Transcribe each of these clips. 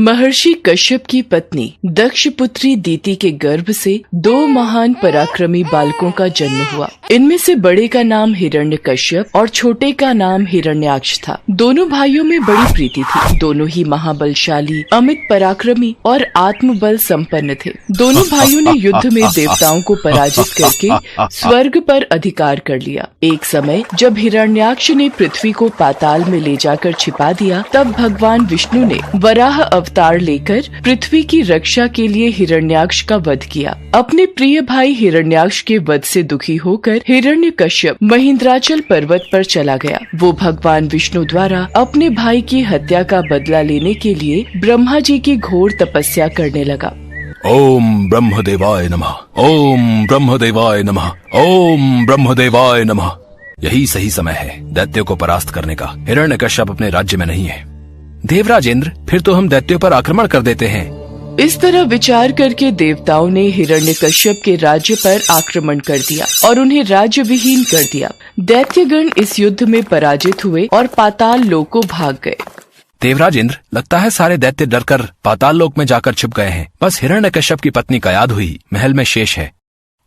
महर्षि कश्यप की पत्नी दक्ष पुत्री दीति के गर्भ से 2 महान पराक्रमी बालकों का जन्म हुआ। इनमें से बड़े का नाम हिरण्यकश्यप और छोटे का नाम हिरण्याक्ष था। दोनों भाइयों में बड़ी प्रीति थी। दोनों ही महाबलशाली, अमित पराक्रमी और आत्मबल संपन्न थे। दोनों भाइयों ने युद्ध में देवताओं को पराजित करके स्वर्ग पर अधिकार कर लिया। एक समय जब हिरण्याक्ष ने पृथ्वी को पाताल में ले जाकर छिपा दिया, तब भगवान विष्णु ने वराह अवतार लेकर पृथ्वी की रक्षा के लिए हिरण्याक्ष का वध किया। अपने प्रिय भाई हिरण्याक्ष के वध से दुखी होकर हिरण्यकश्यप महेंद्राचल पर्वत पर चला गया। वो भगवान विष्णु द्वारा अपने भाई की हत्या का बदला लेने के लिए ब्रह्मा जी की घोर तपस्या करने लगा। ओम ब्रह्मदेवाय नमः, ओम ब्रह्मदेवाय नमः, ओम ब्रह्मदेवाय नमः। यही सही समय है दैत्यों को परास्त करने का। हिरण्यकश्यप अपने राज्य में नहीं है। देवराज इंद्र, फिर तो हम दैत्यों पर आक्रमण कर देते हैं। इस तरह विचार करके देवताओं ने हिरण्यकश्यप के राज्य पर आक्रमण कर दिया और उन्हें राज्य विहीन कर दिया। दैत्यगण इस युद्ध में पराजित हुए और पाताल लोक को भाग गए। देवराज इंद्र, लगता है सारे दैत्य डरकर पाताल लोक में जाकर छिप गए हैं। बस हिरण्यकश्यप की पत्नी कयाधु ही महल में शेष है।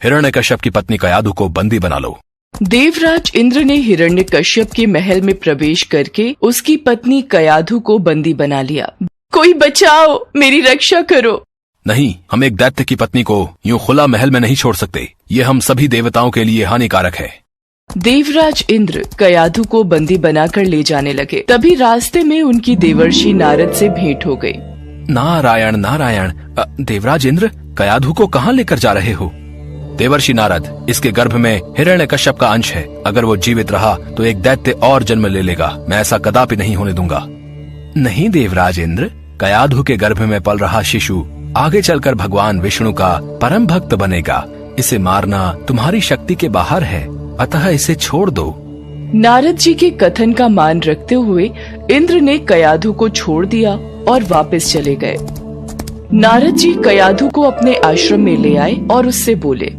हिरण्यकश्यप की पत्नी कयाधु को बंदी बना लो। देवराज इंद्र ने हिरण्यकश्यप के महल में प्रवेश करके उसकी पत्नी कयाधु को बंदी बना लिया। कोई बचाओ, मेरी रक्षा करो। नहीं, हम एक दैत्य की पत्नी को यूं खुला महल में नहीं छोड़ सकते। ये हम सभी देवताओं के लिए हानिकारक है। देवराज इंद्र कयाधु को बंदी बनाकर ले जाने लगे। तभी रास्ते में उनकी देवर्षि नारद से भेंट हो गई। नारायण नारायण। देवराज इंद्र, कयाधु को कहाँ लेकर जा रहे हो? देवर्षि नारद, इसके गर्भ में हिरण्यकश्यप का अंश है। अगर वो जीवित रहा तो एक दैत्य और जन्म ले लेगा। मैं ऐसा कदापि नहीं होने दूंगा। नहीं देवराज इंद्र, कयाधु के गर्भ में पल रहा शिशु आगे चलकर भगवान विष्णु का परम भक्त बनेगा। इसे मारना तुम्हारी शक्ति के बाहर है, अतः इसे छोड़ दो। नारद जी के कथन का मान रखते हुए इंद्र ने कयाधु को छोड़ दिया और वापस चले गए। नारद जी कयाधु को अपने आश्रम में ले आए और उससे बोले,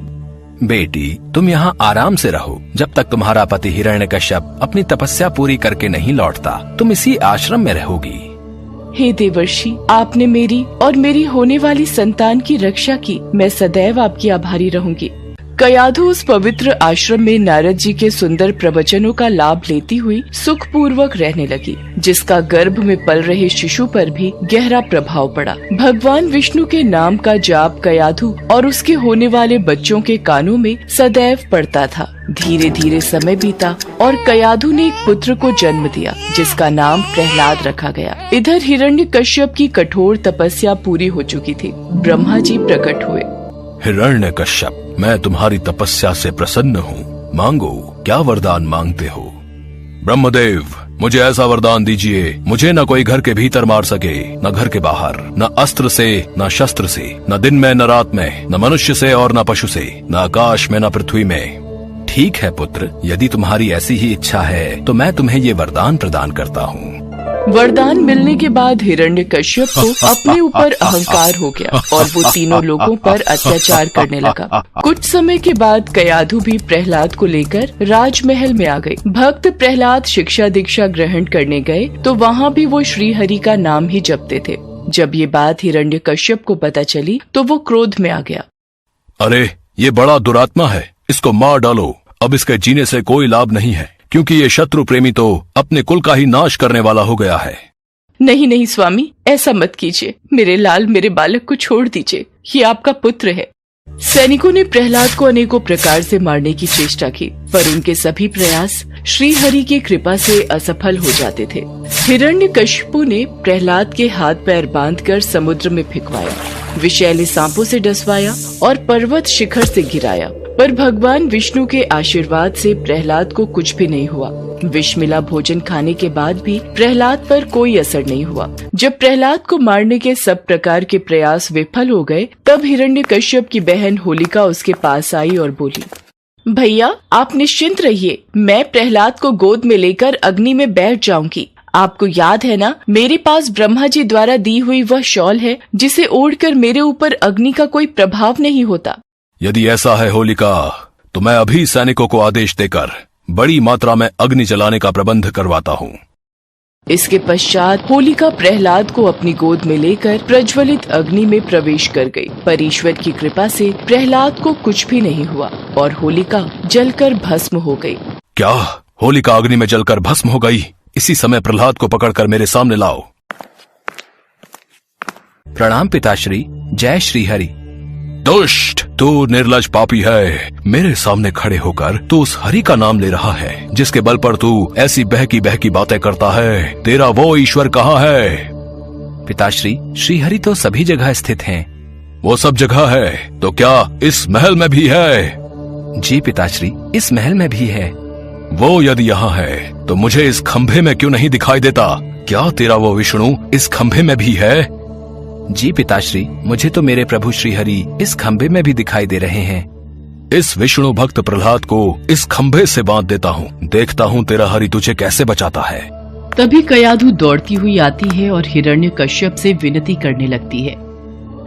बेटी, तुम यहाँ आराम से रहो जब तक तुम्हारा पति हिरण्यकश्यप अपनी तपस्या पूरी करके नहीं लौटता। तुम इसी आश्रम में रहोगी। हे देवर्षि, आपने मेरी और मेरी होने वाली संतान की रक्षा की। मैं सदैव आपकी आभारी रहूंगी। कयाधु उस पवित्र आश्रम में नारद जी के सुंदर प्रवचनों का लाभ लेती हुई सुख पूर्वक रहने लगी, जिसका गर्भ में पल रहे शिशु पर भी गहरा प्रभाव पड़ा। भगवान विष्णु के नाम का जाप कयाधु और उसके होने वाले बच्चों के कानों में सदैव पड़ता था। धीरे धीरे समय बीता और कयाधु ने एक पुत्र को जन्म दिया, जिसका नाम प्रहलाद रखा गया। इधर हिरण्यकश्यप की कठोर तपस्या पूरी हो चुकी थी। ब्रह्मा जी प्रकट हुए। हिरण्यकश्यप, मैं तुम्हारी तपस्या से प्रसन्न हूँ। मांगो, क्या वरदान मांगते हो? ब्रह्मदेव, मुझे ऐसा वरदान दीजिए, मुझे न कोई घर के भीतर मार सके, न घर के बाहर, न अस्त्र से, न शस्त्र से, न दिन में, न रात में, न मनुष्य से और न पशु से, न आकाश में, न पृथ्वी में। ठीक है पुत्र, यदि तुम्हारी ऐसी ही इच्छा है तो मैं तुम्हें ये वरदान प्रदान करता हूँ। वरदान मिलने के बाद हिरण्यकश्यप को अपने ऊपर अहंकार हो गया और वो तीनों लोगों पर अत्याचार करने लगा। कुछ समय के बाद कयाधु भी प्रहलाद को लेकर राजमहल में आ गई। भक्त प्रहलाद शिक्षा दीक्षा ग्रहण करने गए तो वहाँ भी वो श्री हरि का नाम ही जपते थे। जब ये बात हिरण्यकश्यप को पता चली तो वो क्रोध में आ गया। अरे, ये बड़ा दुरात्मा है, इसको मार डालो। अब इसके जीने से कोई लाभ नहीं है, क्योंकि ये शत्रु प्रेमी तो अपने कुल का ही नाश करने वाला हो गया है। नहीं नहीं स्वामी, ऐसा मत कीजिए। मेरे लाल, मेरे बालक को छोड़ दीजिए। ये आपका पुत्र है। सैनिकों ने प्रहलाद को अनेकों प्रकार से मारने की चेष्टा की, पर उनके सभी प्रयास श्री हरि की कृपा से असफल हो जाते थे। हिरण्यकश्यपु ने प्रहलाद के हाथ पैर बांधकर समुद्र में फेंकवाया, विषैले सांपों से डसवाया और पर्वत शिखर से गिराया, पर भगवान विष्णु के आशीर्वाद से प्रहलाद को कुछ भी नहीं हुआ। विष मिला भोजन खाने के बाद भी प्रहलाद पर कोई असर नहीं हुआ। जब प्रहलाद को मारने के सब प्रकार के प्रयास विफल हो गए, तब हिरण्यकश्यप की बहन होलिका उसके पास आई और बोली, भैया, आप निश्चिंत रहिए, मैं प्रहलाद को गोद में लेकर अग्नि में बैठ जाऊंगी। आपको याद है ना, मेरे पास ब्रह्मा जी द्वारा दी हुई वह शॉल है, जिसे ओढ़कर मेरे ऊपर अग्नि का कोई प्रभाव नहीं होता। यदि ऐसा है होलिका, तो मैं अभी सैनिकों को आदेश देकर बड़ी मात्रा में अग्नि जलाने का प्रबंध करवाता हूँ। इसके पश्चात होलिका प्रहलाद को अपनी गोद में लेकर प्रज्वलित अग्नि में प्रवेश कर गई, पर ईश्वर की कृपा से प्रहलाद को कुछ भी नहीं हुआ और होलिका जलकर भस्म हो गई। क्या होलिका अग्नि में जलकर भस्म हो गई? इसी समय प्रहलाद को पकड़कर मेरे सामने लाओ। प्रणाम पिताश्री, जय श्री हरि। दुष्ट, तू निर्लज पापी है। मेरे सामने खड़े होकर तू उस हरि का नाम ले रहा है जिसके बल पर तू ऐसी बहकी बहकी बातें करता है। तेरा वो ईश्वर कहाँ है? पिताश्री, श्री हरि तो सभी जगह स्थित हैं। वो सब जगह है तो क्या इस महल में भी है? जी पिताश्री, इस महल में भी है। वो यदि यहाँ है तो मुझे इस खंभे में क्यों नहीं दिखाई देता? क्या तेरा वो विष्णु इस खंभे में भी है? जी पिताश्री, मुझे तो मेरे प्रभु श्री हरि इस खंभे में भी दिखाई दे रहे हैं। इस विष्णु भक्त प्रहलाद को इस खंभे से बांध देता हूँ, देखता हूँ तेरा हरि तुझे कैसे बचाता है। तभी कयाधु दौड़ती हुई आती है और हिरण्यकश्यप से विनती करने लगती है।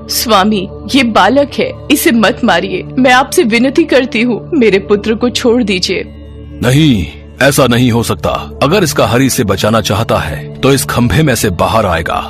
स्वामी, ये बालक है, इसे मत मारिए। मैं आपसे विनती करती हूँ, मेरे पुत्र को छोड़ दीजिए। नहीं, ऐसा नहीं हो सकता। अगर इसका हरि से बचाना चाहता है तो इस खंभे में से बाहर आएगा।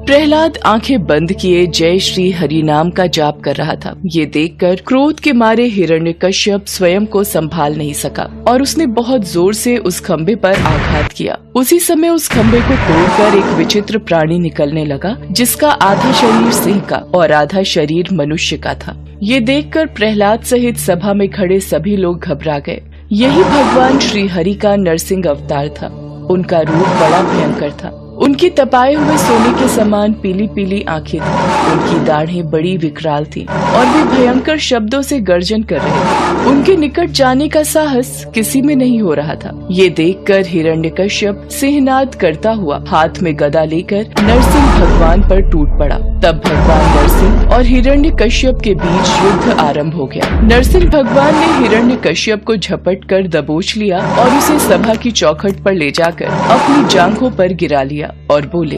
प्रहलाद आंखें बंद किए जय श्री हरि नाम का जाप कर रहा था। ये देखकर क्रोध के मारे हिरण्यकश्यप स्वयं को संभाल नहीं सका और उसने बहुत जोर से उस खंभे पर आघात किया। उसी समय उस खंभे को तोड़कर एक विचित्र प्राणी निकलने लगा, जिसका आधा शरीर सिंह का और आधा शरीर मनुष्य का था। ये देखकर प्रहलाद सहित सभा में खड़े सभी लोग घबरा गए। यही भगवान श्री हरि का नरसिंह अवतार था। उनका रूप बड़ा भयंकर था। उनकी तपाए हुए सोने के समान पीली पीली आंखें थीं। उनकी दाढ़ें बड़ी विकराल थीं और वे भयंकर शब्दों से गर्जन कर रहे थे। उनके निकट जाने का साहस किसी में नहीं हो रहा था। ये देखकर हिरण्यकश्यप सिंहनाद करता हुआ हाथ में गदा लेकर नरसिंह भगवान पर टूट पड़ा। तब भगवान नरसिंह और हिरण्यकश्यप के बीच युद्ध आरंभ हो गया। नरसिंह भगवान ने हिरण्यकश्यप को झपट कर दबोच लिया और उसे सभा की चौखट पर ले जाकर अपनी जांघों पर गिरा लिया और बोले,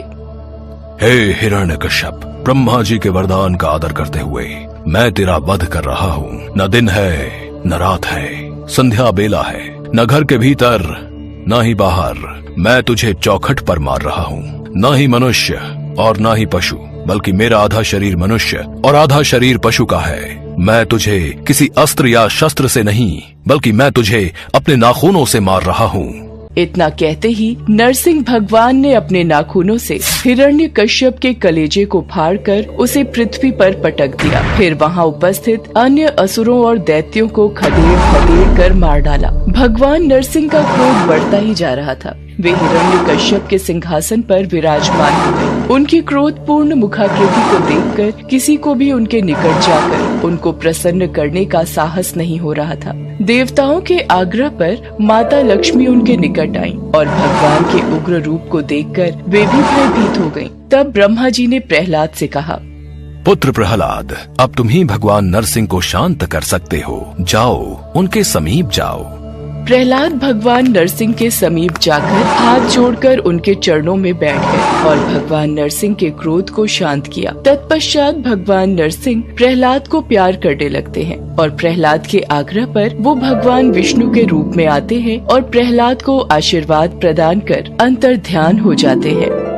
हे हिरण्यकश्यप, ब्रह्मा जी के वरदान का आदर करते हुए मैं तेरा वध कर रहा हूँ। न दिन है न रात है, संध्या बेला है, न घर के भीतर न ही बाहर। मैं तुझे चौखट पर मार रहा हूँ। न ही मनुष्य और न ही पशु, बल्कि मेरा आधा शरीर मनुष्य और आधा शरीर पशु का है। मैं तुझे किसी अस्त्र या शस्त्र से नहीं, बल्कि मैं तुझे अपने नाखूनों से मार रहा हूँ। इतना कहते ही नरसिंह भगवान ने अपने नाखूनों से हिरण्यकश्यप के कलेजे को फाड़कर उसे पृथ्वी पर पटक दिया। फिर वहां उपस्थित अन्य असुरों और दैत्यों को खदेड़ खदेड़ कर मार डाला। भगवान नरसिंह का क्रोध बढ़ता ही जा रहा था। वे हिरण्यकश्यप के सिंहासन पर विराजमान हो गए। उनकी क्रोधपूर्ण मुखाकृति को देखकर किसी को भी उनके निकट जाकर उनको प्रसन्न करने का साहस नहीं हो रहा था। देवताओं के आग्रह पर माता लक्ष्मी उनके निकट आईं और भगवान के उग्र रूप को देखकर वे भी भयभीत हो गईं। तब ब्रह्मा जी ने प्रहलाद से कहा, पुत्र प्रहलाद, अब तुम ही भगवान नरसिंह को शांत कर सकते हो। जाओ, उनके समीप जाओ। प्रहलाद भगवान नरसिंह के समीप जाकर हाथ जोड़कर उनके चरणों में बैठ गए और भगवान नरसिंह के क्रोध को शांत किया। तत्पश्चात भगवान नरसिंह प्रहलाद को प्यार करने लगते हैं और प्रहलाद के आग्रह पर वो भगवान विष्णु के रूप में आते हैं और प्रहलाद को आशीर्वाद प्रदान कर अंतर्ध्यान हो जाते हैं।